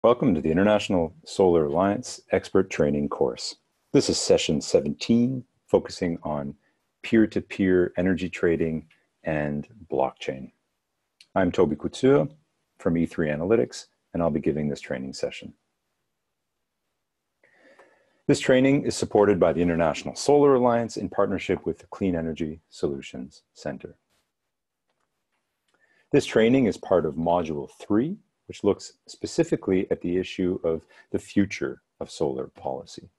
Welcome to the International Solar Alliance Expert Training course. This is session 17, focusing on peer-to-peer energy trading and blockchain. I'm Toby Couture from E3 Analytics, and I'll be giving this training session. This training is supported by the International Solar Alliance in partnership with the Clean Energy Solutions Center. This training is part of Module 3, which looks specifically at the issue of the future of solar policy.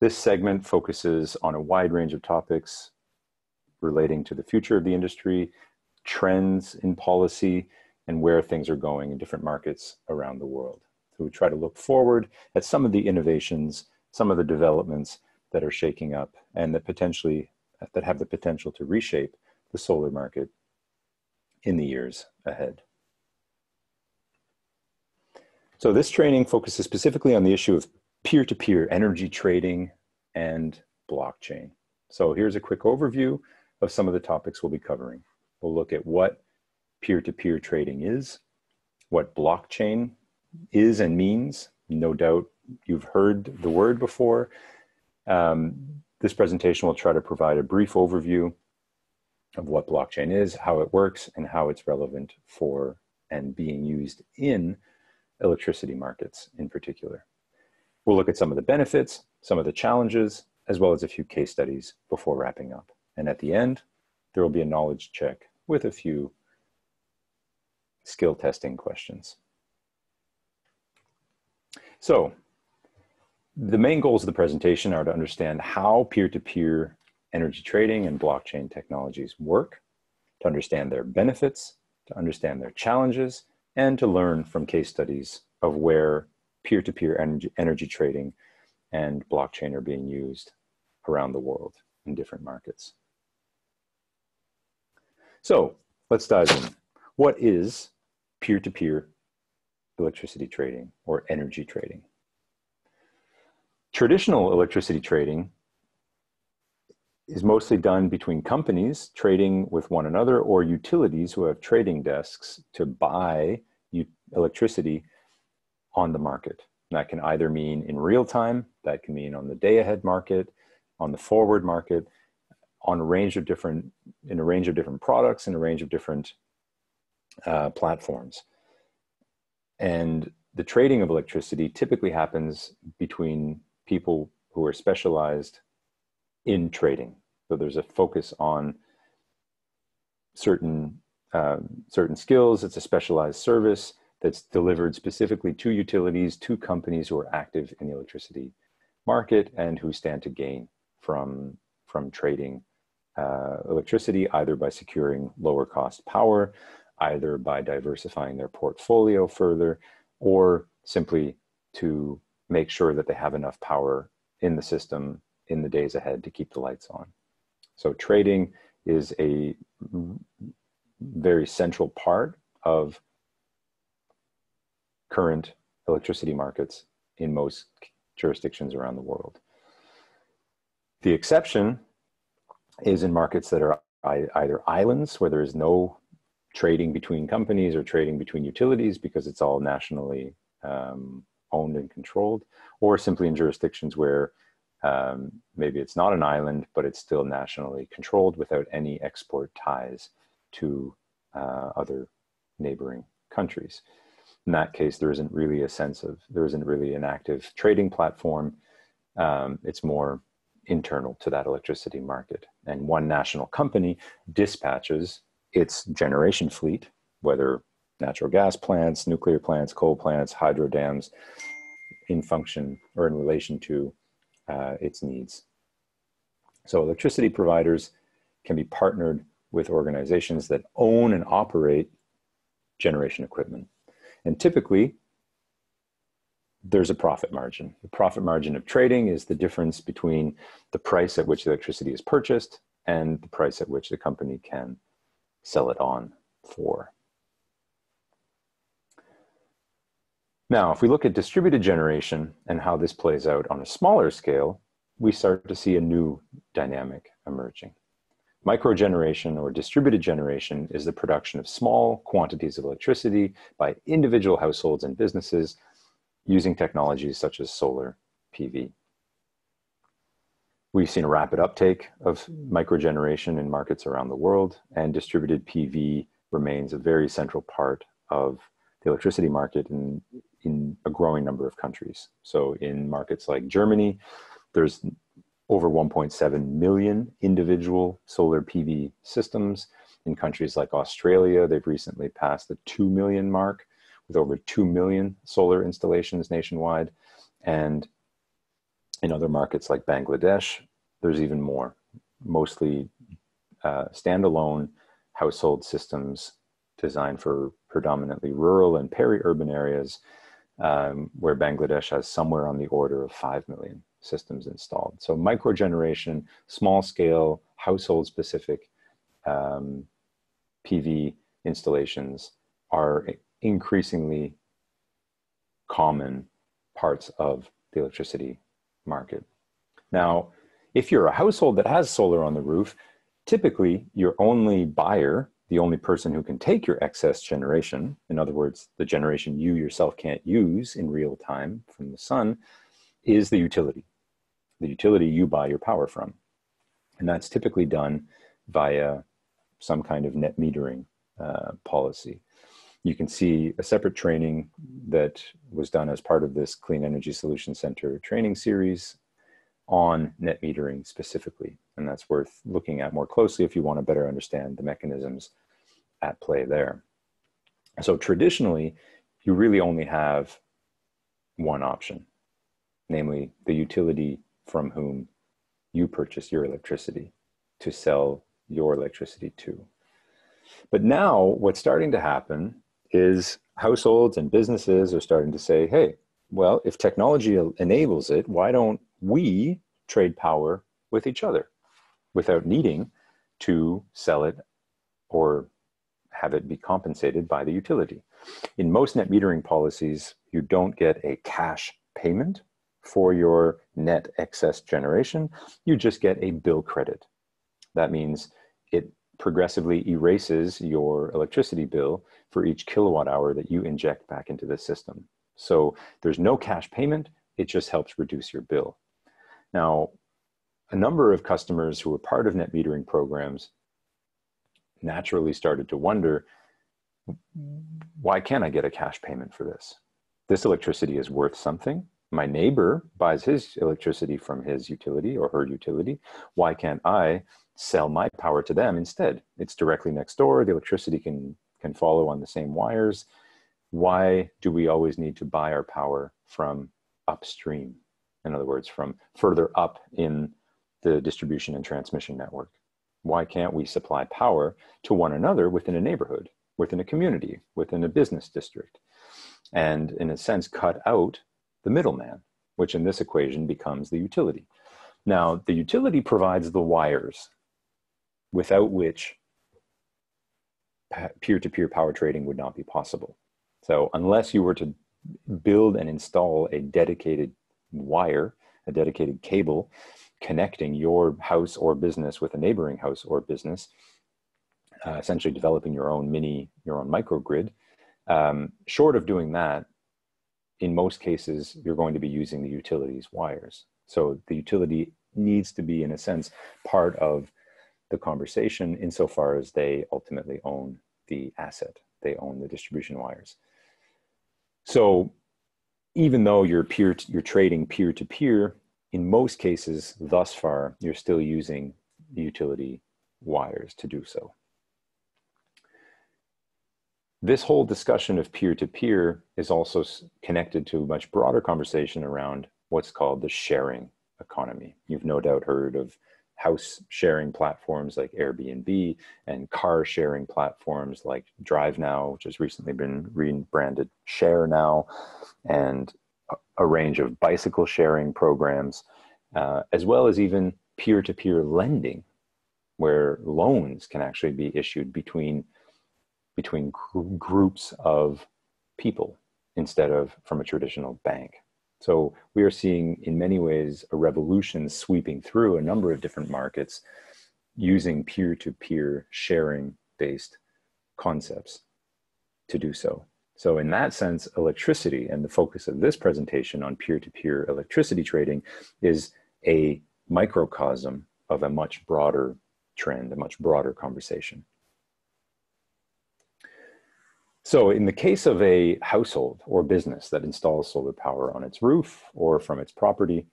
This segment focuses on a wide range of topics relating to the future of the industry, trends in policy, and where things are going in different markets around the world. So we try to look forward at some of the innovations, some of the developments that are shaking up and that have the potential to reshape the solar market in the years ahead. So this training focuses specifically on the issue of peer-to-peer energy trading and blockchain. So here's a quick overview of some of the topics we'll be covering. We'll look at what peer-to-peer trading is, what blockchain is and means. No doubt you've heard the word before. This presentation will try to provide a brief overview of what blockchain is, how it works, and how it's relevant for and being used in electricity markets in particular. We'll look at some of the benefits, some of the challenges, as well as a few case studies before wrapping up. And at the end, there will be a knowledge check with a few skill testing questions. So the main goals of the presentation are to understand how peer-to-peer energy trading and blockchain technologies work, to understand their benefits, to understand their challenges, and to learn from case studies of where peer-to-peer energy trading and blockchain are being used around the world in different markets. So let's dive in. What is peer-to-peer electricity trading or energy trading? Traditional electricity trading is mostly done between companies trading with one another or utilities who have trading desks to buy electricity on the market. And that can either mean in real time, that can mean on the day ahead market, on the forward market, on in a range of different products and a range of different platforms. And the trading of electricity typically happens between people who are specialized in trading. So there's a focus on certain skills. It's a specialized service that's delivered specifically to utilities, to companies who are active in the electricity market and who stand to gain from trading electricity, either by securing lower cost power, either by diversifying their portfolio further, or simply to make sure that they have enough power in the system in the days ahead to keep the lights on. So trading is a very central part of current electricity markets in most jurisdictions around the world. The exception is in markets that are either islands, where there is no trading between companies or trading between utilities because it's all nationally owned and controlled, or simply in jurisdictions where maybe it's not an island, but it's still nationally controlled without any export ties to other neighboring countries. In that case, there isn't really an active trading platform. It's more internal to that electricity market. And one national company dispatches its generation fleet, whether natural gas plants, nuclear plants, coal plants, hydro dams, in function or in relation to its needs. So electricity providers can be partnered with organizations that own and operate generation equipment. And typically, there's a profit margin. The profit margin of trading is the difference between the price at which the electricity is purchased and the price at which the company can sell it on for. Now, if we look at distributed generation and how this plays out on a smaller scale, we start to see a new dynamic emerging. Microgeneration or distributed generation is the production of small quantities of electricity by individual households and businesses using technologies such as solar PV. We've seen a rapid uptake of microgeneration in markets around the world, and distributed PV remains a very central part of the electricity market in a growing number of countries. So in markets like Germany, there's over 1.7 million individual solar PV systems. In countries like Australia, they've recently passed the 2 million mark with over 2 million solar installations nationwide. And in other markets like Bangladesh, there's even more, mostly standalone household systems designed for predominantly rural and peri-urban areas, where Bangladesh has somewhere on the order of 5 million systems installed. So microgeneration, small scale, household specific PV installations are increasingly common parts of the electricity market. Now, if you're a household that has solar on the roof, typically your only buyer, the only person who can take your excess generation, in other words, the generation you yourself can't use in real time from the sun, is the utility you buy your power from. And that's typically done via some kind of net metering policy. You can see a separate training that was done as part of this Clean Energy Solutions Center training series on net metering specifically. And that's worth looking at more closely if you want to better understand the mechanisms at play there. So traditionally, you really only have one option, namely the utility from whom you purchase your electricity to sell your electricity to. But now what's starting to happen is households and businesses are starting to say, hey, well, if technology enables it, why don't we trade power with each other without needing to sell it or have it be compensated by the utility? In most net metering policies, you don't get a cash payment for your net excess generation. You just get a bill credit. That means it progressively erases your electricity bill for each kilowatt hour that you inject back into the system. So there's no cash payment, it just helps reduce your bill. Now, a number of customers who were part of net metering programs naturally started to wonder, why can't I get a cash payment for this? This electricity is worth something. My neighbor buys his electricity from his utility or her utility. Why can't I sell my power to them instead? It's directly next door. The electricity can follow on the same wires. Why do we always need to buy our power from upstream? In other words, from further up in the distribution and transmission network. Why can't we supply power to one another within a neighborhood, within a community, within a business district? And in a sense, cut out the middleman, which in this equation becomes the utility. Now, the utility provides the wires without which peer-to-peer power trading would not be possible. So unless you were to build and install a dedicated wire, a dedicated cable connecting your house or business with a neighboring house or business, essentially developing your own microgrid, short of doing that, in most cases, you're going to be using the utility's wires. So the utility needs to be, in a sense, part of the conversation insofar as they ultimately own the asset. They own the distribution wires. So even though you're trading peer-to-peer, in most cases, thus far, you're still using the utility wires to do so. This whole discussion of peer-to-peer is also connected to a much broader conversation around what's called the sharing economy. You've no doubt heard of house sharing platforms like Airbnb and car sharing platforms like DriveNow, which has recently been rebranded ShareNow, and a range of bicycle sharing programs, as well as even peer-to-peer lending, where loans can actually be issued between groups of people instead of from a traditional bank. So we are seeing, in many ways, a revolution sweeping through a number of different markets using peer-to-peer sharing-based concepts to do so. So in that sense, electricity, and the focus of this presentation on peer-to-peer electricity trading, is a microcosm of a much broader trend, a much broader conversation. So in the case of a household or business that installs solar power on its roof or from its property,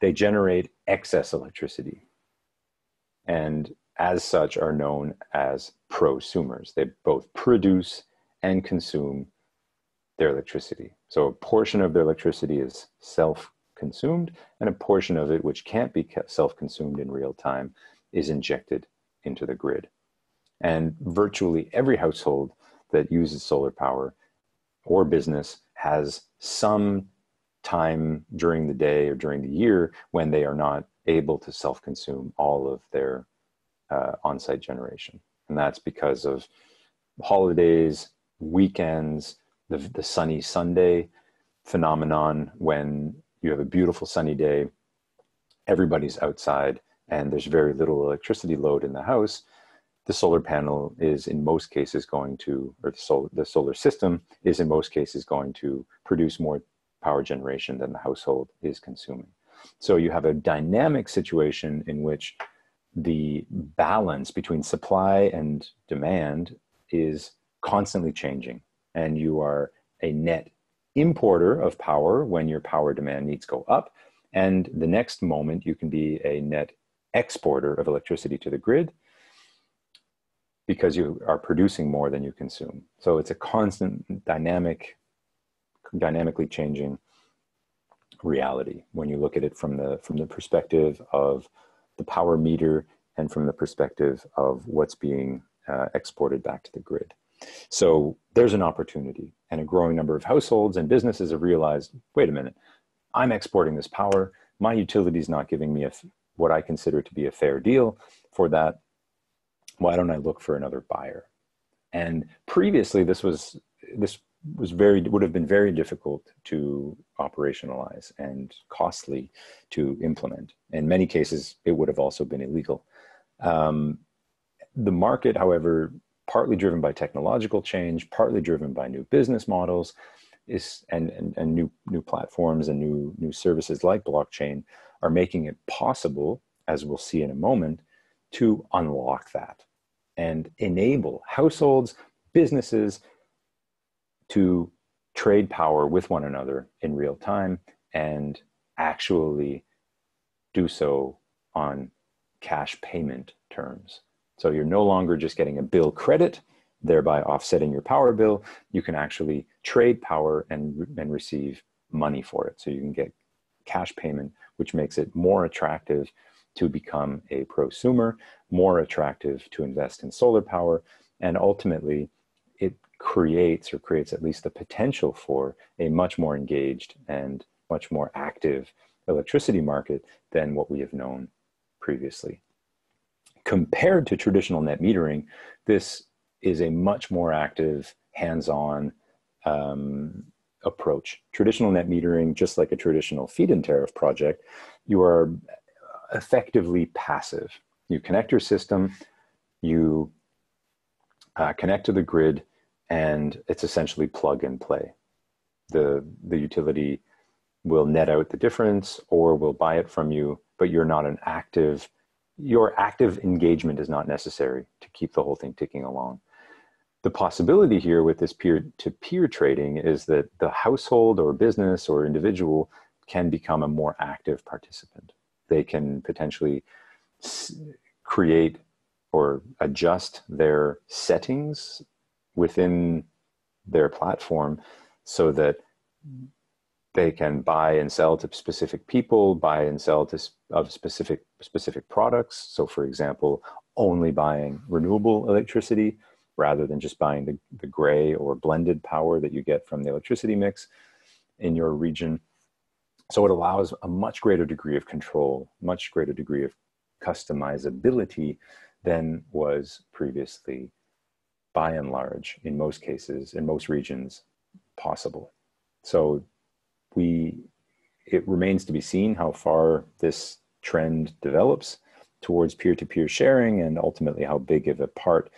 they generate excess electricity, and as such are known as prosumers. They both produce and consume their electricity. So a portion of their electricity is self-consumed, and a portion of it, which can't be self-consumed in real time, is injected into the grid. And virtually every household that uses solar power or business has some time during the day or during the year when they are not able to self-consume all of their on-site generation. And that's because of holidays, weekends, the sunny Sunday phenomenon. When you have a beautiful sunny day, everybody's outside and there's very little electricity load in the house. The solar panel is in most cases going to, or the solar system is in most cases going to produce more power generation than the household is consuming. So you have a dynamic situation in which the balance between supply and demand is constantly changing, and you are a net importer of power when your power demand needs go up, and the next moment you can be a net exporter of electricity to the grid because you are producing more than you consume. So it's a constant dynamically changing reality when you look at it from the perspective of the power meter and from the perspective of what's being exported back to the grid. So there's an opportunity, and a growing number of households and businesses have realized, wait a minute, I'm exporting this power. My utility is not giving me what I consider to be a fair deal for that. Why don't I look for another buyer? And previously, this would have been very difficult to operationalize and costly to implement. In many cases, it would have also been illegal. The market, however, partly driven by technological change, partly driven by new business models, and new platforms and new services like blockchain, are making it possible, as we'll see in a moment, to unlock that and enable households, businesses to trade power with one another in real time and actually do so on cash payment terms. So you're no longer just getting a bill credit, thereby offsetting your power bill. You can actually trade power and receive money for it. So you can get cash payment, which makes it more attractive to become a prosumer, more attractive to invest in solar power, and ultimately it creates at least the potential for a much more engaged and much more active electricity market than what we have known previously. Compared to traditional net metering, this is a much more active, hands-on approach. Traditional net metering, just like a traditional feed-in tariff project, you are effectively passive. You connect your system, you connect to the grid, and it's essentially plug and play. The utility will net out the difference or will buy it from you, but you're not your active engagement is not necessary to keep the whole thing ticking along. The possibility here with this peer-to-peer trading is that the household or business or individual can become a more active participant. They can potentially create or adjust their settings within their platform so that they can buy and sell to specific people, buy and sell of specific products. So for example, only buying renewable electricity rather than just buying the gray or blended power that you get from the electricity mix in your region. So it allows a much greater degree of control, much greater degree of customizability than was previously, by and large, in most cases, in most regions, possible. So it remains to be seen how far this trend develops towards peer-to-peer sharing and ultimately how big of a part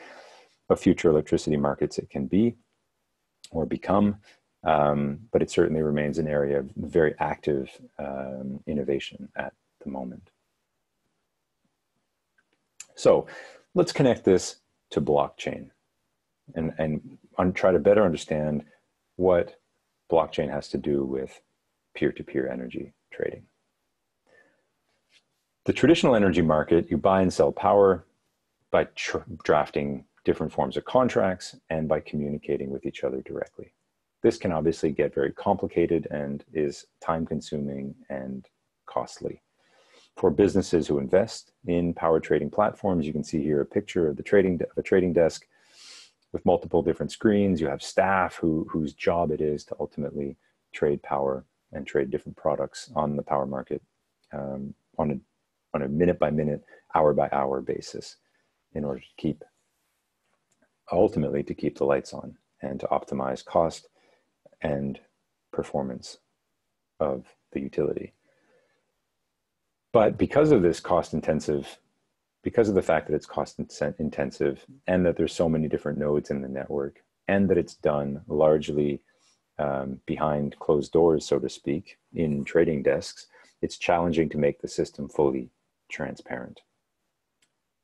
of future electricity markets it can be. or become, but it certainly remains an area of very active innovation at the moment. So let's connect this to blockchain and try to better understand what blockchain has to do with peer-to-peer energy trading. The traditional energy market, you buy and sell power by drafting different forms of contracts and by communicating with each other directly. This can obviously get very complicated and is time-consuming and costly. For businesses who invest in power trading platforms, you can see here a picture of a trading desk with multiple different screens. You have staff whose job it is to ultimately trade power and trade different products on the power market on a minute-by-minute, hour-by-hour basis in order to ultimately keep the lights on and to optimize cost and performance of the utility. But because of this because of the fact that it's cost intensive and that there's so many different nodes in the network and that it's done largely behind closed doors, so to speak, in trading desks, it's challenging to make the system fully transparent.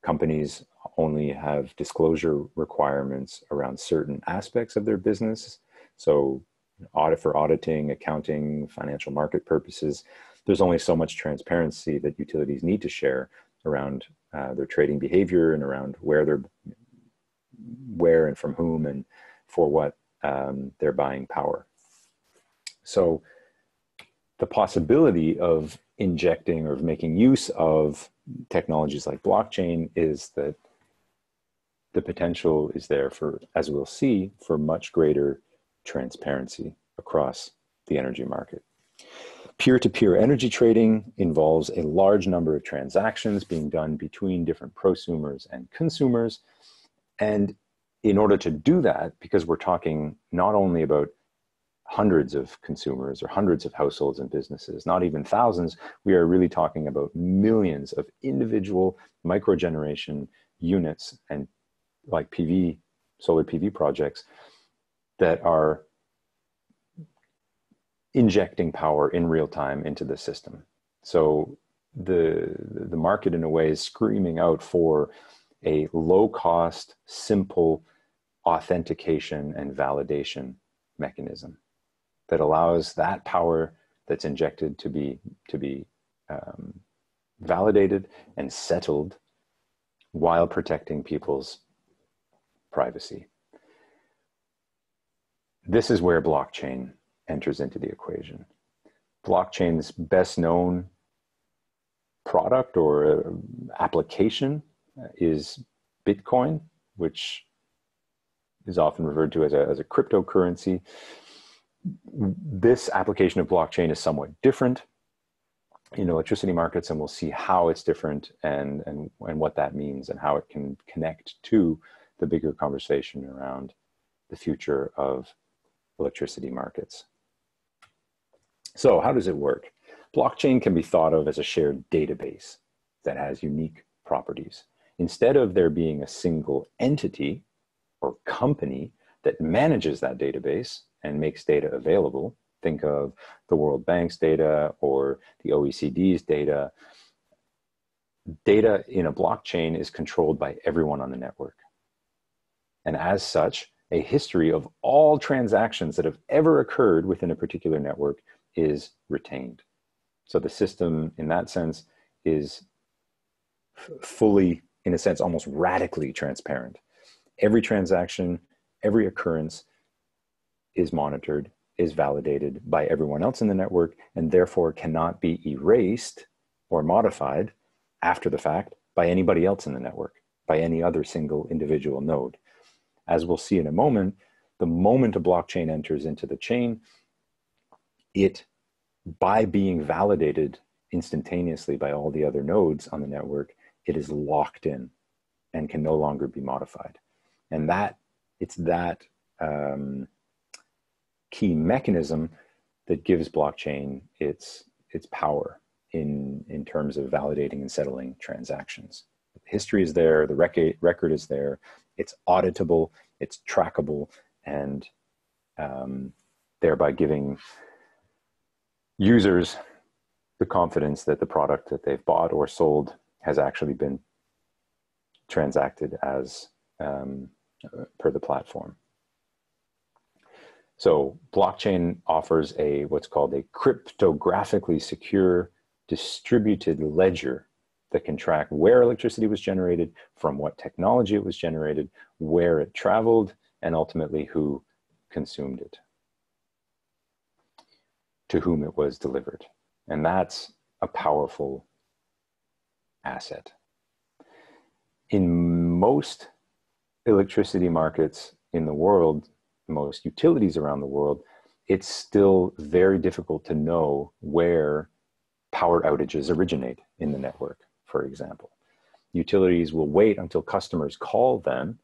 Companies only have disclosure requirements around certain aspects of their business. So for auditing, accounting, financial market purposes, there's only so much transparency that utilities need to share around their trading behavior and around where and from whom and for what they're buying power. So the possibility of injecting or of making use of technologies like blockchain is that the potential is there for, as we'll see, for much greater transparency across the energy market. Peer-to-peer energy trading involves a large number of transactions being done between different prosumers and consumers. And in order to do that, because we're talking not only about hundreds of consumers or hundreds of households and businesses, not even thousands, we are really talking about millions of individual microgeneration units and like solar PV projects that are injecting power in real time into the system. So the market in a way is screaming out for a low cost, simple authentication and validation mechanism that allows that power that's injected to be validated and settled while protecting people's privacy. This is where blockchain enters into the equation. Blockchain's best known product or application is Bitcoin, which is often referred to as a cryptocurrency. This application of blockchain is somewhat different in electricity markets, and we'll see how it's different and what that means and how it can connect to the bigger conversation around the future of electricity markets. So how does it work? Blockchain can be thought of as a shared database that has unique properties. Instead of there being a single entity or company that manages that database and makes data available, think of the World Bank's data or the OECD's data. Data in a blockchain is controlled by everyone on the network. And as such, a history of all transactions that have ever occurred within a particular network is retained. So the system, in that sense, is fully, in a sense, almost radically transparent. Every transaction, every occurrence is monitored, is validated by everyone else in the network, and therefore cannot be erased or modified after the fact by anybody else in the network, by any other single individual node. As we'll see in a moment, the moment a blockchain enters into the chain, it, by being validated instantaneously by all the other nodes on the network, it is locked in and can no longer be modified. And it's that key mechanism that gives blockchain its power in terms of validating and settling transactions. The history is there, the record is there, it's auditable, it's trackable, and thereby giving users the confidence that the product that they've bought or sold has actually been transacted as per the platform. So blockchain offers what's called a cryptographically secure distributed ledger that can track where electricity was generated, from what technology it was generated, where it traveled, and ultimately who consumed it, to whom it was delivered. And that's a powerful asset. In most electricity markets in the world, most utilities around the world, it's still very difficult to know where power outages originate in the network, for example. Utilities will wait until customers call them,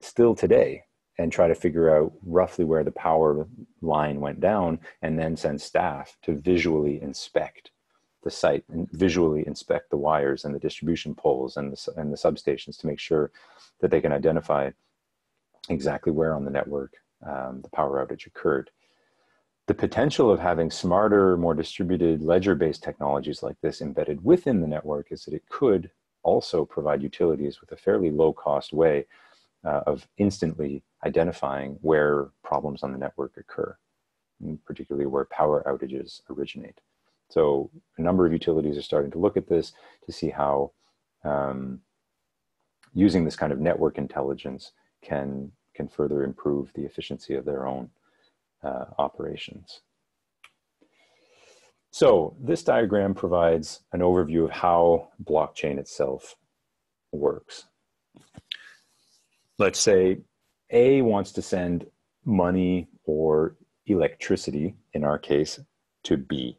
still today, and try to figure out roughly where the power line went down, and then send staff to visually inspect the site and visually inspect the wires and the distribution poles and the substations to make sure that they can identify exactly where on the network the power outage occurred. The potential of having smarter, more distributed ledger-based technologies like this embedded within the network is that it could also provide utilities with a fairly low-cost way of instantly identifying where problems on the network occur, particularly where power outages originate. So a number of utilities are starting to look at this to see how using this kind of network intelligence can further improve the efficiency of their own operations. So this diagram provides an overview of how blockchain itself works. Let's say A wants to send money or electricity, in our case, to B.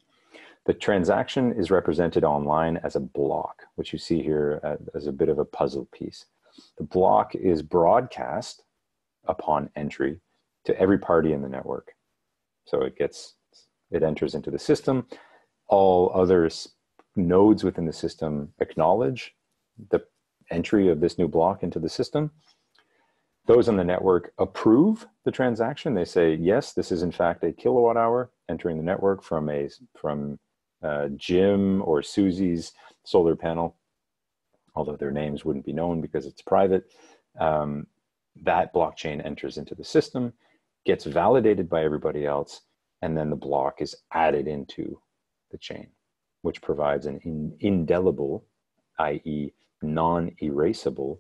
The transaction is represented online as a block, which you see here as a bit of a puzzle piece. The block is broadcast upon entry to every party in the network. So it enters into the system. All other nodes within the system acknowledge the entry of this new block into the system. Those on the network approve the transaction. They say, yes, this is in fact a kilowatt hour entering the network from Jim or Susie's solar panel, although their names wouldn't be known because it's private. That blockchain enters into the system, gets validated by everybody else, and then the block is added into the chain, which provides an indelible, i.e. non-erasable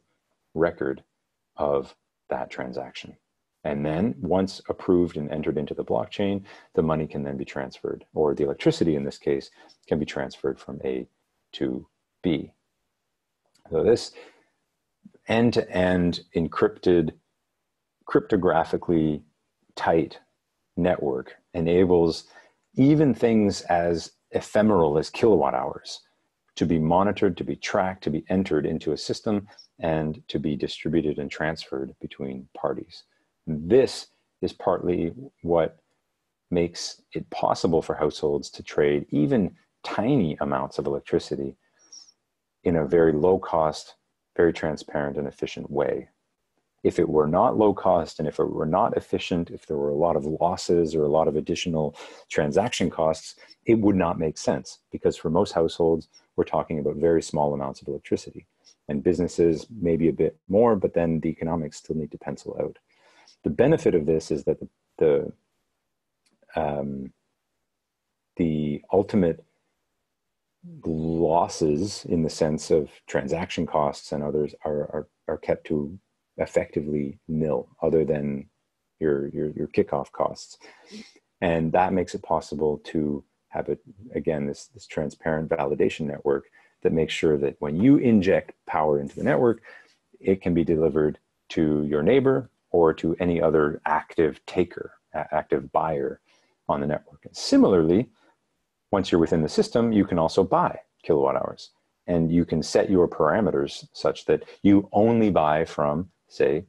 record of that transaction. And then once approved and entered into the blockchain, the money can then be transferred, or the electricity in this case can be transferred from A to B. So this end-to-end encrypted, cryptographically tight network enables even things as ephemeral as kilowatt hours to be monitored, to be tracked, to be entered into a system, and to be distributed and transferred between parties. This is partly what makes it possible for households to trade even tiny amounts of electricity in a very low cost, very transparent and efficient way. If it were not low cost and if it were not efficient, if there were a lot of losses or a lot of additional transaction costs, it would not make sense, because for most households, we're talking about very small amounts of electricity, and businesses maybe a bit more, but then the economics still need to pencil out. The benefit of this is that the ultimate losses in the sense of transaction costs and others are kept to effectively nil, other than your kickoff costs. And that makes it possible to have this transparent validation network that makes sure that when you inject power into the network, it can be delivered to your neighbor or to any other active taker, active buyer on the network. And similarly, once you're within the system, you can also buy kilowatt hours, and you can set your parameters such that you only buy from, say,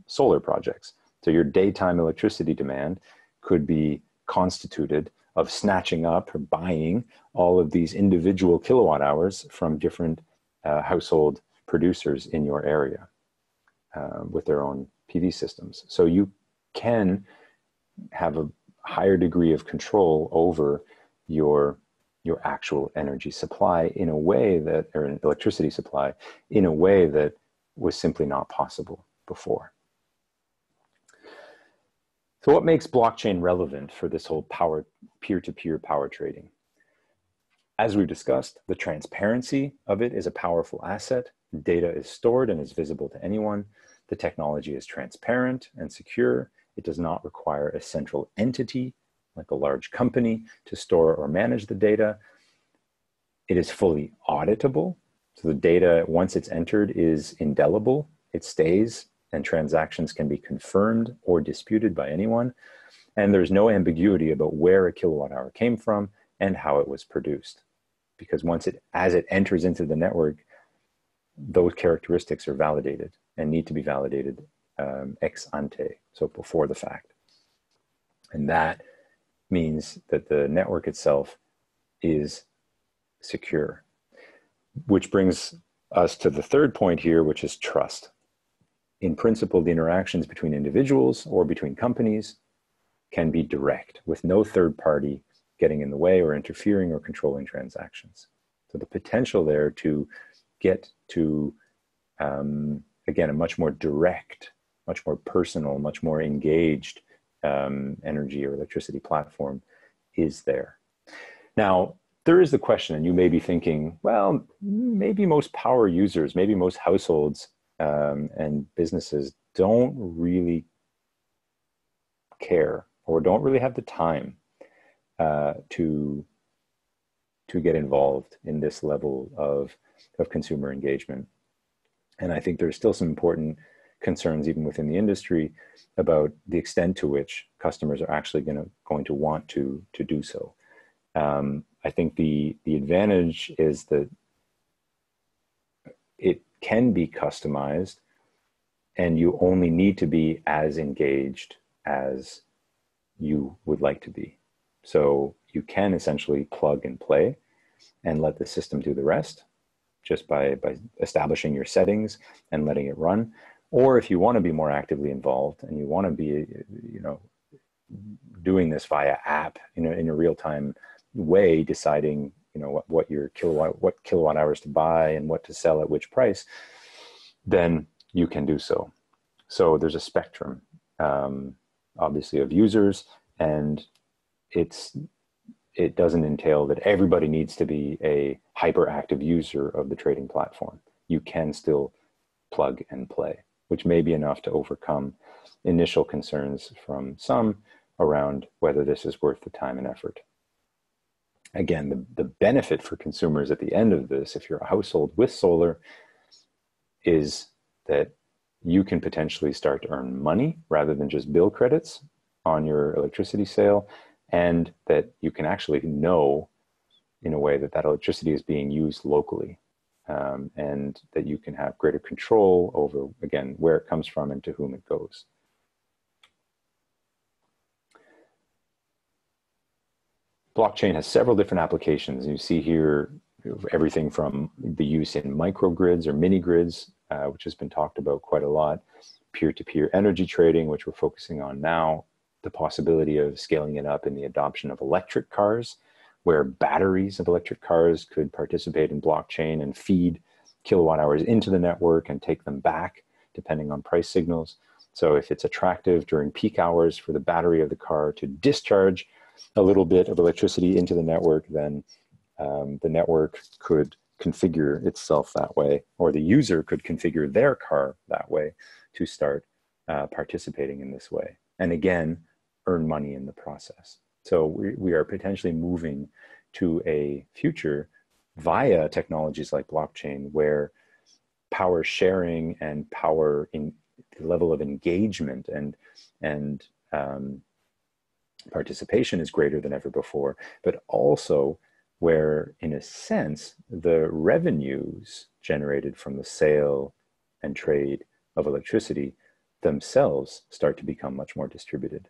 solar projects. So your daytime electricity demand could be constituted of snatching up or buying all of these individual kilowatt hours from different household producers in your area with their own PV systems. So you can have a higher degree of control over your actual energy supply in a way that, or an electricity supply in a way that was simply not possible before. So what makes blockchain relevant for this whole peer-to-peer power trading? As we've discussed, the transparency of it is a powerful asset. Data is stored and is visible to anyone. The technology is transparent and secure. It does not require a central entity like a large company to store or manage the data. It is fully auditable. So the data, once it's entered, is indelible. It stays, and transactions can be confirmed or disputed by anyone. And there's no ambiguity about where a kilowatt hour came from and how it was produced. Because as it enters into the network, those characteristics are validated and need to be validated ex ante, so before the fact. And that means that the network itself is secure. Which brings us to the third point here, which is trust. In principle, the interactions between individuals or between companies can be direct, with no third party getting in the way or interfering or controlling transactions. So the potential there to get to, again, a much more direct, much more personal, much more engaged energy or electricity platform is there. Now, there is the question, and you may be thinking, well, maybe most power users, maybe most households and businesses don't really care or don't really have the time to get involved in this level of consumer engagement. And I think there's still some important concerns even within the industry about the extent to which customers are actually going to want to do so. I think the advantage is that it can be customized and you only need to be as engaged as you would like to be. So you can essentially plug and play and let the system do the rest just by establishing your settings and letting it run. Or if you want to be more actively involved and you want to be, doing this via app, in a real-time way, deciding, what kilowatt hours to buy and what to sell at which price, then you can do so. So there's a spectrum, obviously, of users, and it doesn't entail that everybody needs to be a hyperactive user of the trading platform. You can still plug and play, which may be enough to overcome initial concerns from some around whether this is worth the time and effort. Again, the benefit for consumers at the end of this, if you're a household with solar, is that you can potentially start to earn money rather than just bill credits on your electricity sale, and that you can actually know in a way that that electricity is being used locally, and that you can have greater control over, again, where it comes from and to whom it goes. Blockchain has several different applications. You see here everything from the use in microgrids or mini grids, which has been talked about quite a lot, peer-to-peer energy trading, which we're focusing on now, the possibility of scaling it up in the adoption of electric cars, where batteries of electric cars could participate in blockchain and feed kilowatt hours into the network and take them back depending on price signals. So if it's attractive during peak hours for the battery of the car to discharge a little bit of electricity into the network, then the network could configure itself that way, or the user could configure their car that way to start participating in this way. And again, earn money in the process. So we are potentially moving to a future via technologies like blockchain where power sharing and power in the level of engagement and participation is greater than ever before, but also where, in a sense, the revenues generated from the sale and trade of electricity themselves start to become much more distributed.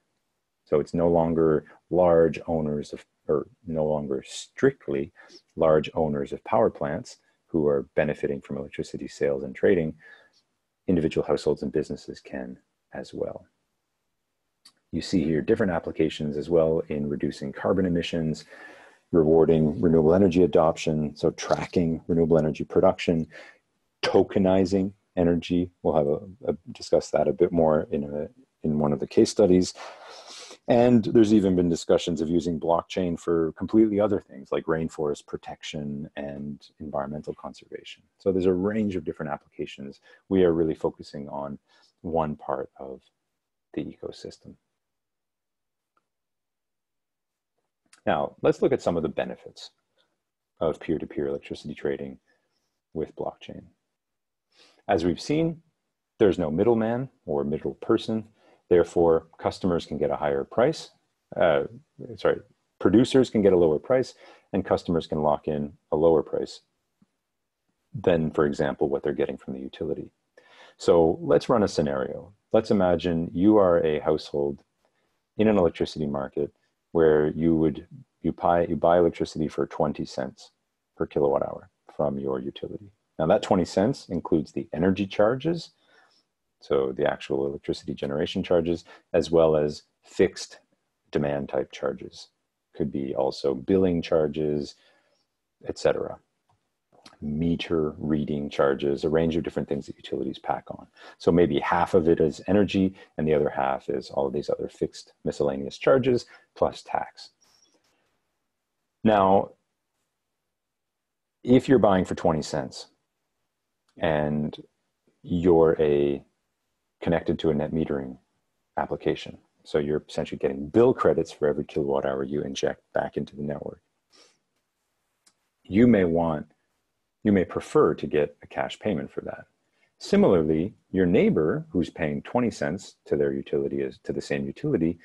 So it's no longer large owners of, or no longer strictly large owners of power plants who are benefiting from electricity sales and trading. Individual households and businesses can as well. You see here different applications as well in reducing carbon emissions, rewarding renewable energy adoption, so tracking renewable energy production, tokenizing energy. We'll have discuss that a bit more in one of the case studies. And there's even been discussions of using blockchain for completely other things like rainforest protection and environmental conservation. So there's a range of different applications. We are really focusing on one part of the ecosystem. Now, let's look at some of the benefits of peer-to-peer electricity trading with blockchain. As we've seen, there's no middleman or middle person. Therefore, customers can get a higher price. Producers can get a lower price, and customers can lock in a lower price than, for example, what they're getting from the utility. So let's run a scenario. Let's imagine you are a household in an electricity market where you buy electricity for 20 cents per kilowatt hour from your utility. Now that 20 cents includes the energy charges, so the actual electricity generation charges, as well as fixed demand type charges. Could be also billing charges, etc. Meter reading charges, a range of different things that utilities pack on. So maybe half of it is energy and the other half is all of these other fixed miscellaneous charges plus tax. Now, if you're buying for 20 cents and you're connected to a net metering application, so you're essentially getting bill credits for every kilowatt hour you inject back into the network, you may prefer to get a cash payment for that. Similarly, your neighbor who's paying 20 cents to their utility, to the same utility,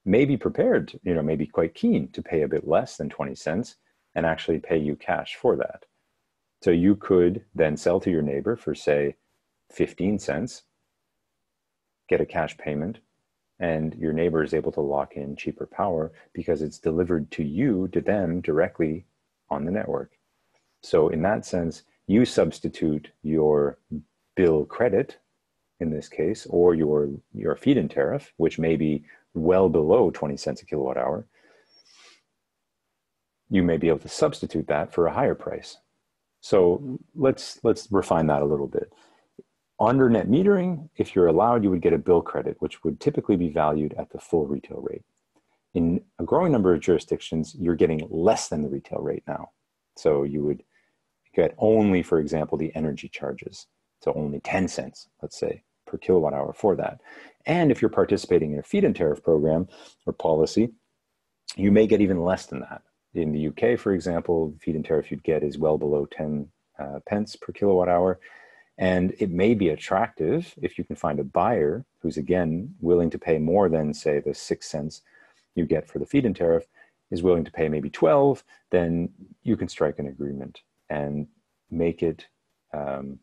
may be prepared, may be quite keen to pay a bit less than 20 cents and actually pay you cash for that. So you could then sell to your neighbor for, say, 15 cents, get a cash payment, and your neighbor is able to lock in cheaper power because it's delivered to them directly on the network. So in that sense, you substitute your bill credit, in this case, or your feed-in tariff, which may be well below 20 cents a kilowatt hour. You may be able to substitute that for a higher price. So let's refine that a little bit. Under net metering, if you're allowed, you would get a bill credit, which would typically be valued at the full retail rate. In a growing number of jurisdictions, you're getting less than the retail rate now. So you would get only, for example, the energy charges. So only 10 cents, let's say, per kilowatt hour for that. And if you're participating in a feed-in tariff program or policy, you may get even less than that. In the UK, for example, the feed-in tariff you'd get is well below 10 pence per kilowatt hour. And it may be attractive if you can find a buyer who's, again, willing to pay more than, say, the 6 cents you get for the feed-in tariff, is willing to pay maybe 12, then you can strike an agreement and make it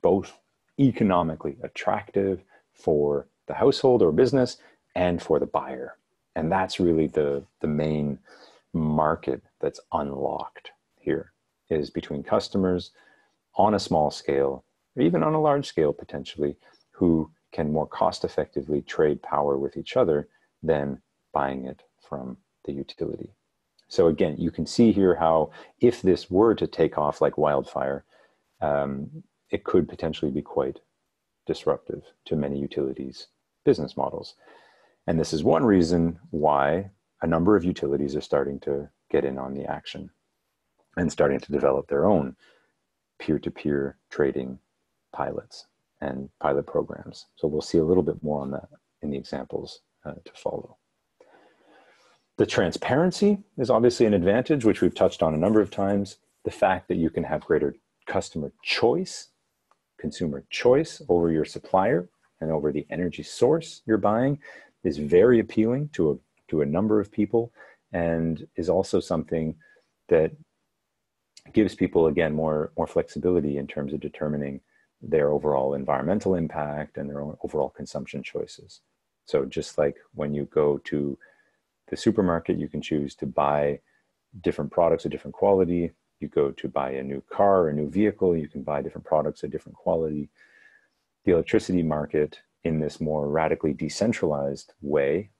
both economically attractive for the household or business and for the buyer. And that's really the main market that's unlocked here, is between customers on a small scale, or even on a large scale potentially, who can more cost effectively trade power with each other than buying it from the utility. So again, you can see here how if this were to take off like wildfire, it could potentially be quite disruptive to many utilities' business models. And this is one reason why a number of utilities are starting to get in on the action and starting to develop their own peer-to-peer trading pilots and pilot programs. So we'll see a little bit more on that in the examples to follow. The transparency is obviously an advantage, which we've touched on a number of times. The fact that you can have greater customer choice, consumer choice over your supplier and over the energy source you're buying is very appealing to a number of people, and is also something that gives people, again, more flexibility in terms of determining their overall environmental impact and their own overall consumption choices. So just like when you go to the supermarket, you can choose to buy different products of different quality. You go to buy a new car or a new vehicle, you can buy different products of different quality. The electricity market, in this more radically decentralized way,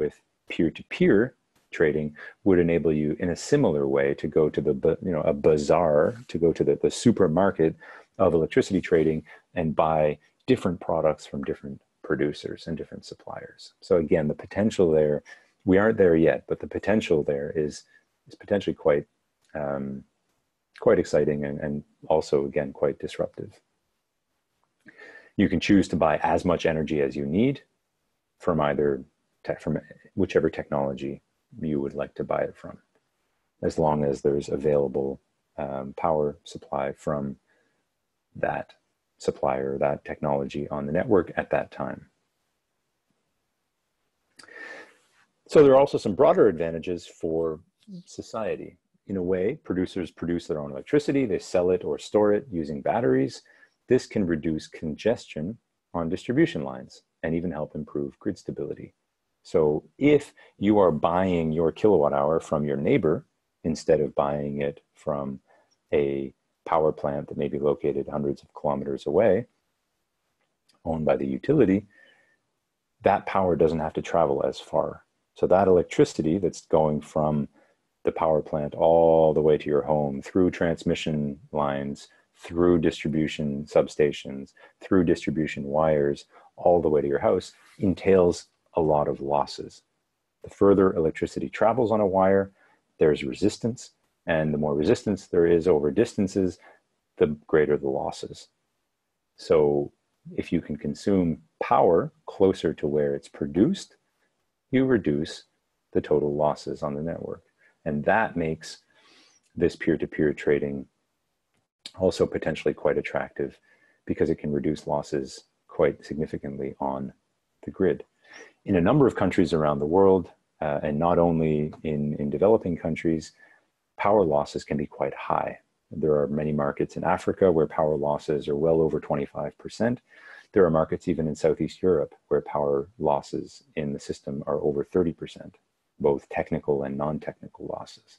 with peer-to-peer trading would enable you in a similar way to go to the, a bazaar, to go to the supermarket of electricity trading and buy different products from different producers and different suppliers. So again, the potential there, we aren't there yet, but the potential there is potentially quite exciting and also, again, quite disruptive. You can choose to buy as much energy as you need from from whichever technology you would like to buy it from, as long as there's available power supply from that supplier, that technology on the network at that time. So there are also some broader advantages for society. In a way, producers produce their own electricity, they sell it or store it using batteries. This can reduce congestion on distribution lines and even help improve grid stability. So if you are buying your kilowatt hour from your neighbor, instead of buying it from a power plant that may be located hundreds of kilometers away, owned by the utility, that power doesn't have to travel as far. So that electricity that's going from the power plant all the way to your home, through transmission lines, through distribution substations, through distribution wires, all the way to your house, entails a lot of losses. The further electricity travels on a wire, there's resistance, and the more resistance there is over distances, the greater the losses. So if you can consume power closer to where it's produced, you reduce the total losses on the network. And that makes this peer-to-peer trading also potentially quite attractive, because it can reduce losses quite significantly on the grid. In a number of countries around the world, and not only in developing countries, power losses can be quite high. There are many markets in Africa where power losses are well over 25%. There are markets even in Southeast Europe where power losses in the system are over 30%, both technical and non-technical losses.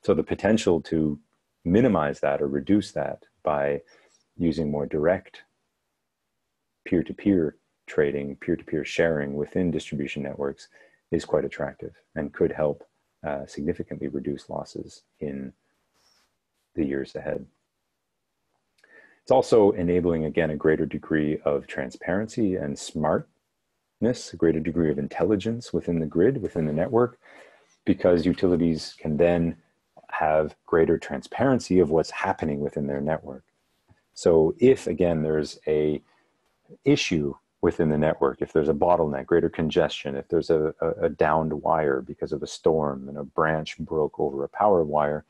So the potential to minimize that or reduce that by using more direct peer-to-peer trading, peer-to-peer sharing within distribution networks is quite attractive and could help significantly reduce losses in the years ahead. It's also enabling, again, a greater degree of transparency and smartness, a greater degree of intelligence within the grid, within the network, because utilities can then have greater transparency of what's happening within their network. So if, again, there's a issue within the network, if there's a bottleneck, greater congestion, if there's a downed wire because of a storm and a branch broke over a power wire,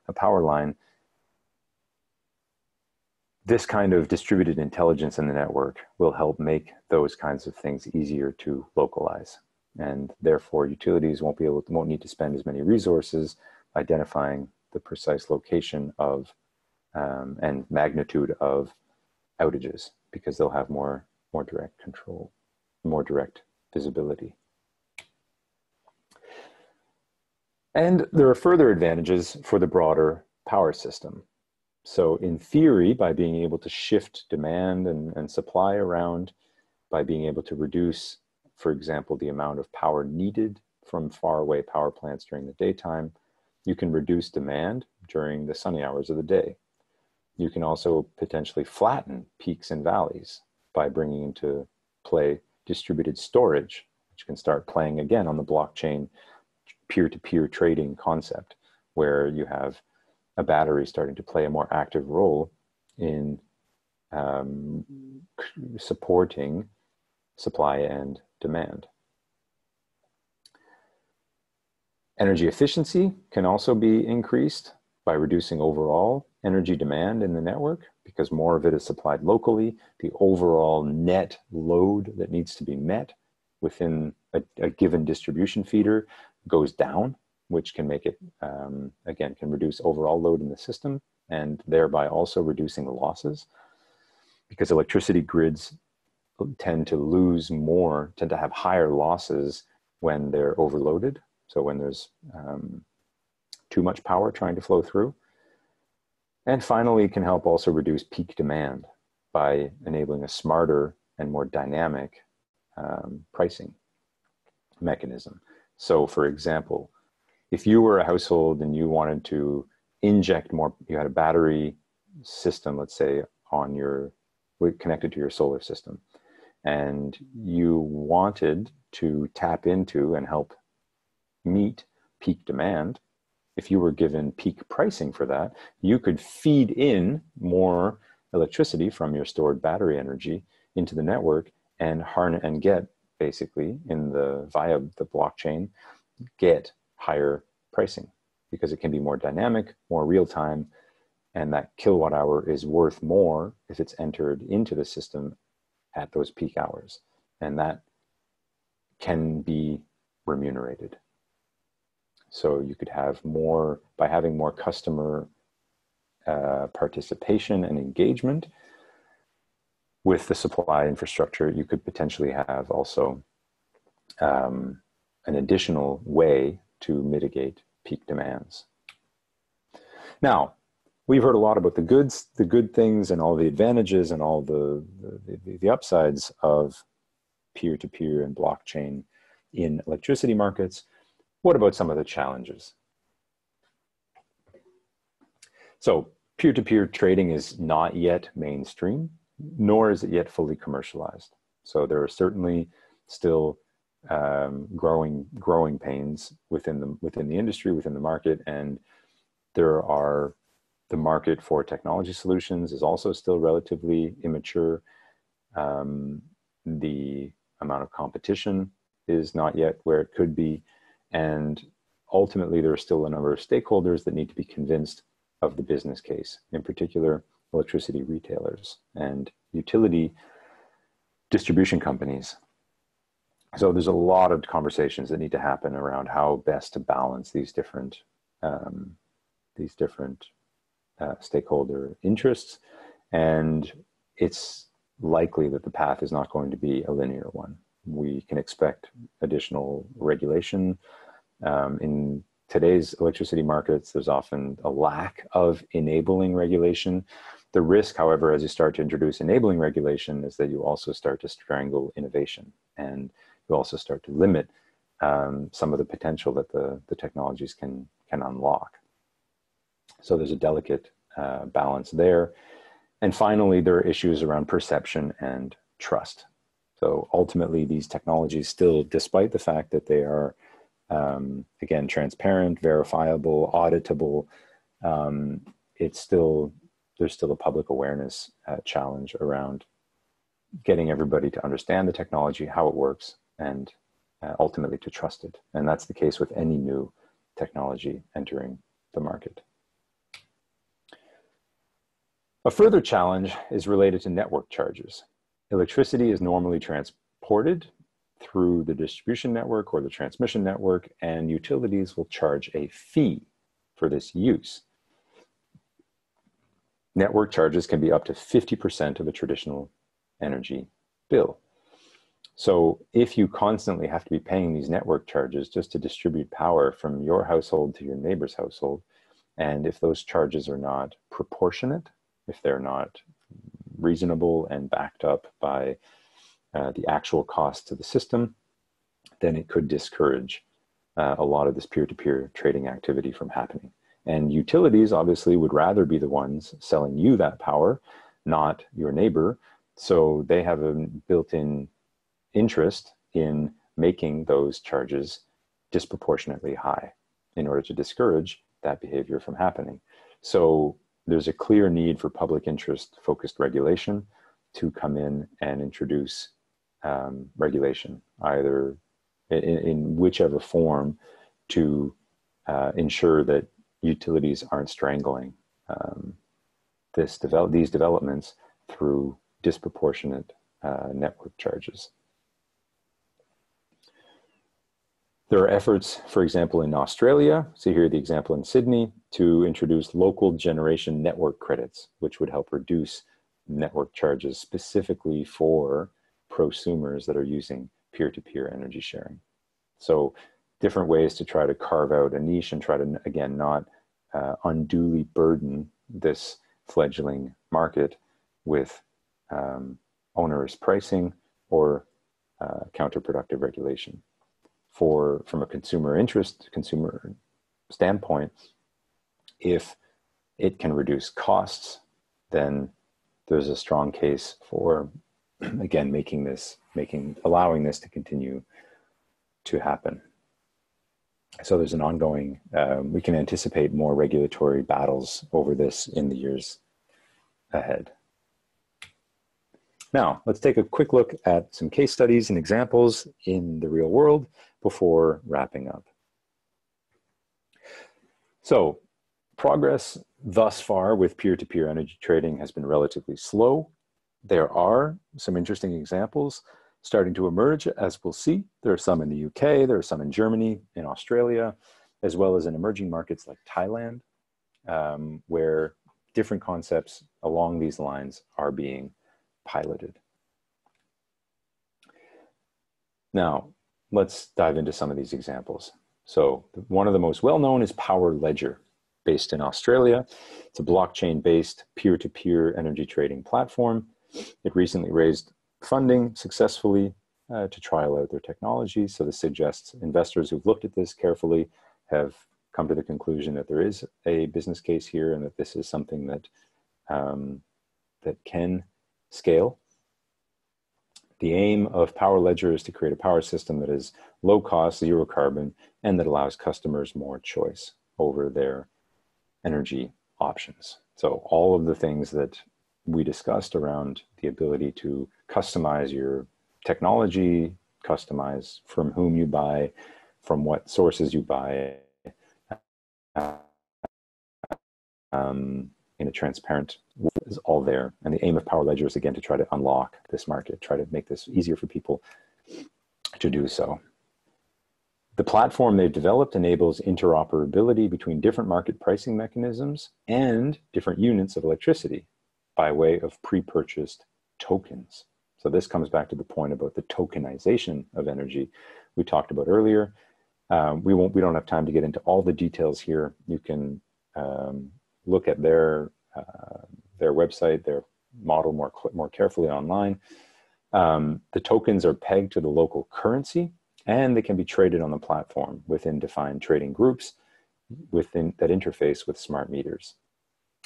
a power line, this kind of distributed intelligence in the network will help make those kinds of things easier to localize. And therefore, utilities won't need to spend as many resources identifying the precise location of and magnitude of outages, because they'll have more direct control, more direct visibility. And there are further advantages for the broader power system. So in theory, by being able to shift demand and supply around, by being able to reduce, for example, the amount of power needed from faraway power plants during the daytime, you can reduce demand during the sunny hours of the day. You can also potentially flatten peaks and valleys by bringing into play distributed storage, which can start playing again on the blockchain peer-to-peer trading concept, where you have a battery starting to play a more active role in supporting supply and demand. Energy efficiency can also be increased by reducing overall energy demand in the network, because more of it is supplied locally. The overall net load that needs to be met within a given distribution feeder goes down, which can make it, again, can reduce overall load in the system, and thereby also reducing the losses, because electricity grids tend to have higher losses when they're overloaded. So when there's too much power trying to flow through. And finally, it can help also reduce peak demand by enabling a smarter and more dynamic pricing mechanism. So for example, if you were a household and you wanted to inject more, you had a battery system, let's say, on your, connected to your solar system, and you wanted to tap into and help meet peak demand, if you were given peak pricing for that, you could feed in more electricity from your stored battery energy into the network and harness and get basically via the blockchain, get higher pricing because it can be more dynamic, more real time, and that kilowatt hour is worth more if it's entered into the system at those peak hours, and that can be remunerated. So you could have more, by having more customer participation and engagement with the supply infrastructure, you could potentially have also an additional way to mitigate peak demands. Now, we've heard a lot about the good things and all the advantages and all the upsides of peer-to-peer and blockchain in electricity markets. What about some of the challenges? So peer-to-peer trading is not yet mainstream, nor is it yet fully commercialized. So there are certainly still growing pains within the industry, within the market, and the market for technology solutions is also still relatively immature. The amount of competition is not yet where it could be. And ultimately, there are still a number of stakeholders that need to be convinced of the business case, in particular, electricity retailers and utility distribution companies. So there's a lot of conversations that need to happen around how best to balance these different stakeholder interests. And it's likely that the path is not going to be a linear one. We can expect additional regulation. In today's electricity markets, there's often a lack of enabling regulation. The risk, however, as you start to introduce enabling regulation is that you also start to strangle innovation, and you also start to limit some of the potential that the technologies can unlock. So there's a delicate balance there. And finally, there are issues around perception and trust. So ultimately, these technologies still, despite the fact that they are, again, transparent, verifiable, auditable, there's still a public awareness challenge around getting everybody to understand the technology, how it works, and ultimately to trust it. And that's the case with any new technology entering the market. A further challenge is related to network charges. Electricity is normally transported through the distribution network or the transmission network, and utilities will charge a fee for this use. Network charges can be up to 50% of a traditional energy bill. So if you constantly have to be paying these network charges just to distribute power from your household to your neighbor's household, and if those charges are not proportionate, if they're not reasonable and backed up by the actual cost to the system, then it could discourage a lot of this peer-to-peer trading activity from happening. And utilities obviously would rather be the ones selling you that power, not your neighbor. So they have a built-in interest in making those charges disproportionately high in order to discourage that behavior from happening. So there's a clear need for public interest focused regulation to come in and introduce regulation, either in whichever form, to ensure that utilities aren't strangling these developments through disproportionate network charges. There are efforts, for example, in Australia, so here the example in Sydney, to introduce local generation network credits, which would help reduce network charges specifically for prosumers that are using peer-to-peer energy sharing. So different ways to try to carve out a niche and try to, again, not unduly burden this fledgling market with onerous pricing or counterproductive regulation. from a consumer standpoint, if it can reduce costs, then there's a strong case for, again, allowing this to continue to happen. So there's an ongoing, we can anticipate more regulatory battles over this in the years ahead. Now, let's take a quick look at some case studies and examples in the real world before wrapping up. So, progress thus far with peer-to-peer energy trading has been relatively slow. There are some interesting examples starting to emerge, as we'll see. There are some in the UK, there are some in Germany, in Australia, as well as in emerging markets like Thailand, where different concepts along these lines are being piloted. Now, let's dive into some of these examples. So one of the most well-known is Power Ledger, based in Australia. It's a blockchain-based peer-to-peer energy trading platform. It recently raised funding successfully to trial out their technology. So this suggests investors who've looked at this carefully have come to the conclusion that there is a business case here and that this is something that, that can scale. The aim of Power Ledger is to create a power system that is low cost, zero carbon, and that allows customers more choice over their energy options. So all of the things that we discussed around the ability to customize your technology, customize from whom you buy, from what sources you buy, in a transparent way, is all there. And the aim of Power Ledger is, again, to try to unlock this market, try to make this easier for people to do so. The platform they've developed enables interoperability between different market pricing mechanisms and different units of electricity by way of pre-purchased tokens. So this comes back to the point about the tokenization of energy we talked about earlier. We don't have time to get into all the details here. You can look at their website, their model more carefully online. The tokens are pegged to the local currency, and they can be traded on the platform within defined trading groups within that interface with smart meters.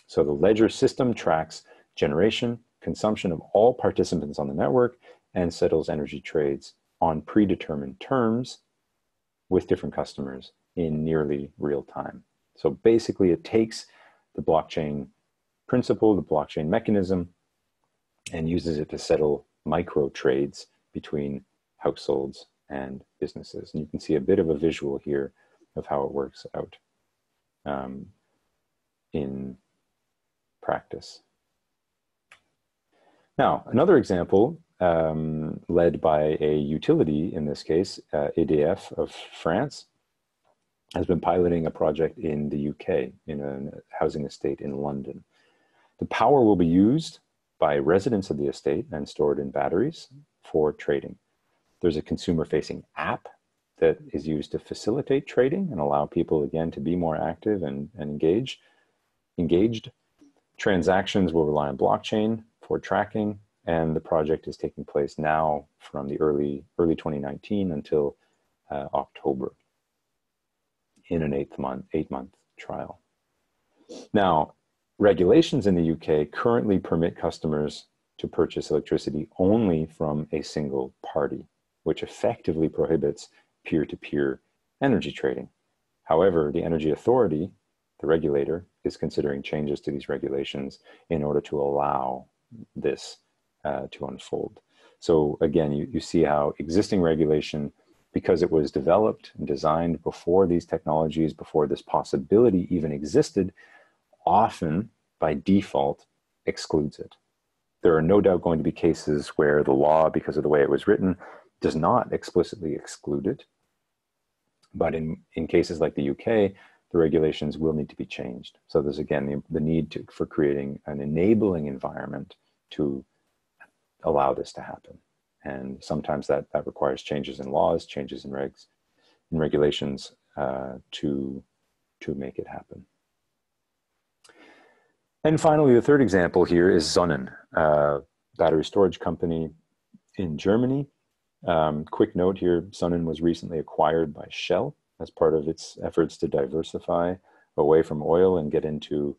So the ledger system tracks generation, consumption of all participants on the network, and settles energy trades on predetermined terms with different customers in nearly real time. So basically it takes the blockchain principle, the blockchain mechanism, and uses it to settle micro trades between households and businesses. And you can see a bit of a visual here of how it works out in practice. Now, another example led by a utility, in this case, EDF of France, has been piloting a project in the UK in a housing estate in London. The power will be used by residents of the estate and stored in batteries for trading. There's a consumer-facing app that is used to facilitate trading and allow people, again, to be more active and engaged. Transactions will rely on blockchain for tracking, and the project is taking place now from the early 2019 until October in an eight-month trial. Now, regulations in the UK currently permit customers to purchase electricity only from a single party, which effectively prohibits peer-to-peer energy trading. However, the Energy Authority, the regulator, is considering changes to these regulations in order to allow this to unfold. So again, you see how existing regulation, because it was developed and designed before these technologies, before this possibility even existed, often by default excludes it. There are no doubt going to be cases where the law, because of the way it was written, does not explicitly exclude it. But in cases like the UK, the regulations will need to be changed. So there's, again, the need for creating an enabling environment to allow this to happen. And sometimes that requires changes in laws, changes in regs, in regulations to make it happen. And finally, the third example here is Sonnen, a battery storage company in Germany. Quick note here, Sonnen was recently acquired by Shell as part of its efforts to diversify away from oil and get into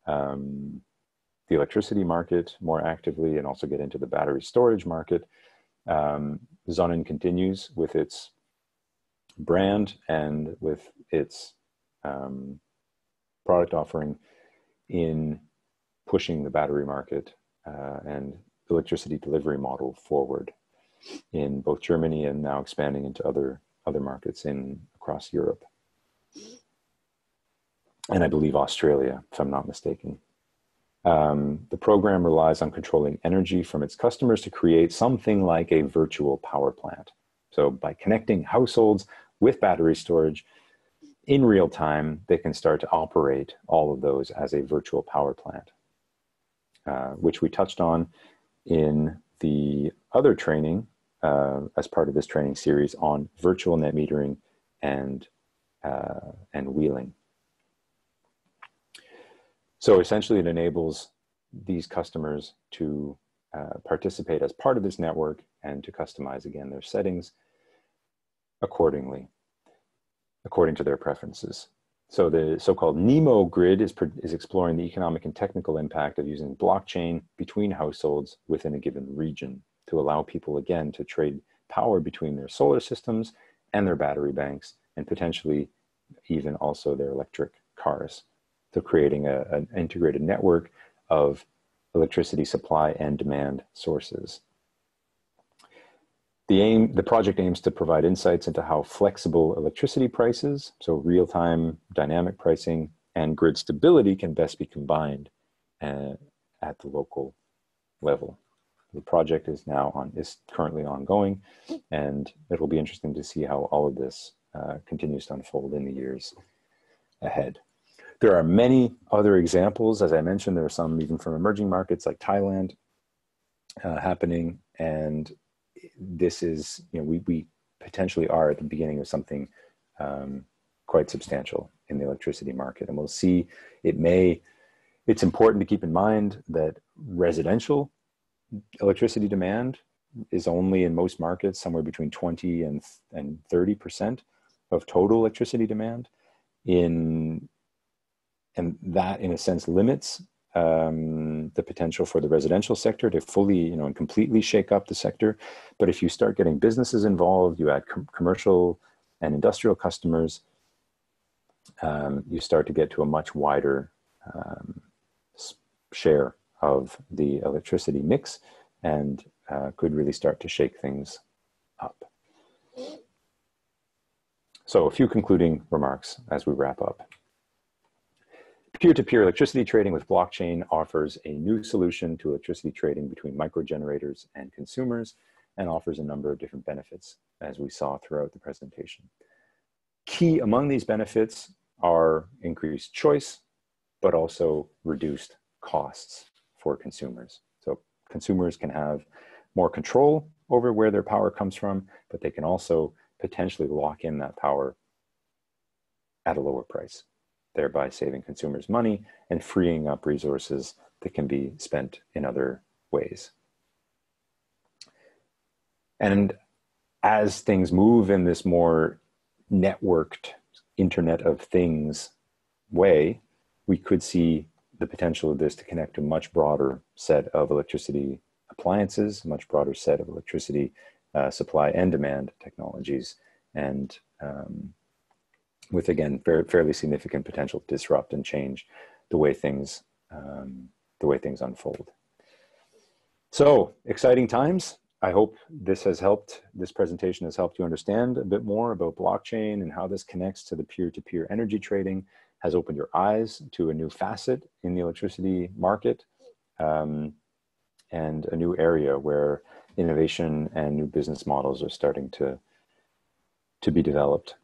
the electricity market more actively and also get into the battery storage market. Sonnen continues with its brand and with its product offering in pushing the battery market and electricity delivery model forward in both Germany and now expanding into other markets across Europe. And I believe Australia, if I'm not mistaken. The program relies on controlling energy from its customers to create something like a virtual power plant. So by connecting households with battery storage in real time, they can start to operate all of those as a virtual power plant, which we touched on in the other training as part of this training series on virtual net metering and wheeling. So essentially it enables these customers to participate as part of this network and to customize, again, their settings accordingly, according to their preferences. So the so-called NEMO grid is exploring the economic and technical impact of using blockchain between households within a given region to allow people, again, to trade power between their solar systems and their battery banks, and potentially even also their electric cars. So creating an integrated network of electricity supply and demand sources. The project aims to provide insights into how flexible electricity prices, so real-time dynamic pricing and grid stability, can best be combined at the local level. The project is currently ongoing, and it'll be interesting to see how all of this continues to unfold in the years ahead. There are many other examples. As I mentioned, there are some even from emerging markets like Thailand happening, and this is, we potentially are at the beginning of something quite substantial in the electricity market. And we'll see, it's important to keep in mind that residential electricity demand is only in most markets somewhere between 20 and 30% of total electricity demand. And that, in a sense, limits the potential for the residential sector to fully, and completely shake up the sector. But if you start getting businesses involved, you add commercial and industrial customers, you start to get to a much wider share of the electricity mix, and could really start to shake things up. So a few concluding remarks as we wrap up. Peer-to-peer electricity trading with blockchain offers a new solution to electricity trading between microgenerators and consumers, and offers a number of different benefits, as we saw throughout the presentation. Key among these benefits are increased choice, but also reduced costs for consumers. So consumers can have more control over where their power comes from, but they can also potentially lock in that power at a lower price, thereby saving consumers money and freeing up resources that can be spent in other ways. And as things move in this more networked Internet of Things way, we could see the potential of this to connect to a much broader set of electricity appliances, a much broader set of electricity supply and demand technologies, and with, again, fairly significant potential to disrupt and change the way things unfold. So, exciting times. I hope this presentation has helped you understand a bit more about blockchain and how this connects to the peer-to-peer energy trading, has opened your eyes to a new facet in the electricity market, and a new area where innovation and new business models are starting to be developed.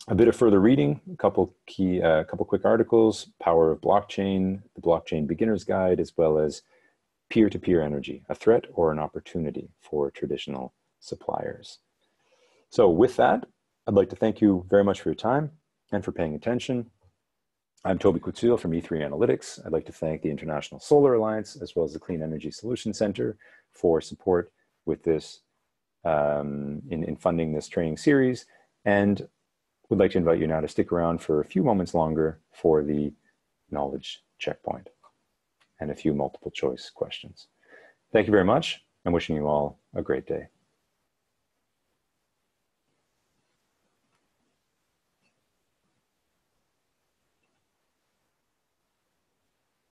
A bit of further reading, a couple quick articles: Power of Blockchain, the Blockchain Beginner's Guide, as well as Peer-to-Peer Energy, a Threat or an Opportunity for Traditional Suppliers. So with that, I'd like to thank you very much for your time and for paying attention. I'm Toby Couture from E3 Analytics. I'd like to thank the International Solar Alliance, as well as the Clean Energy Solutions Center, for support with this in funding this training series, and would like to invite you now to stick around for a few moments longer for the knowledge checkpoint and a few multiple choice questions. Thank you very much. I'm wishing you all a great day.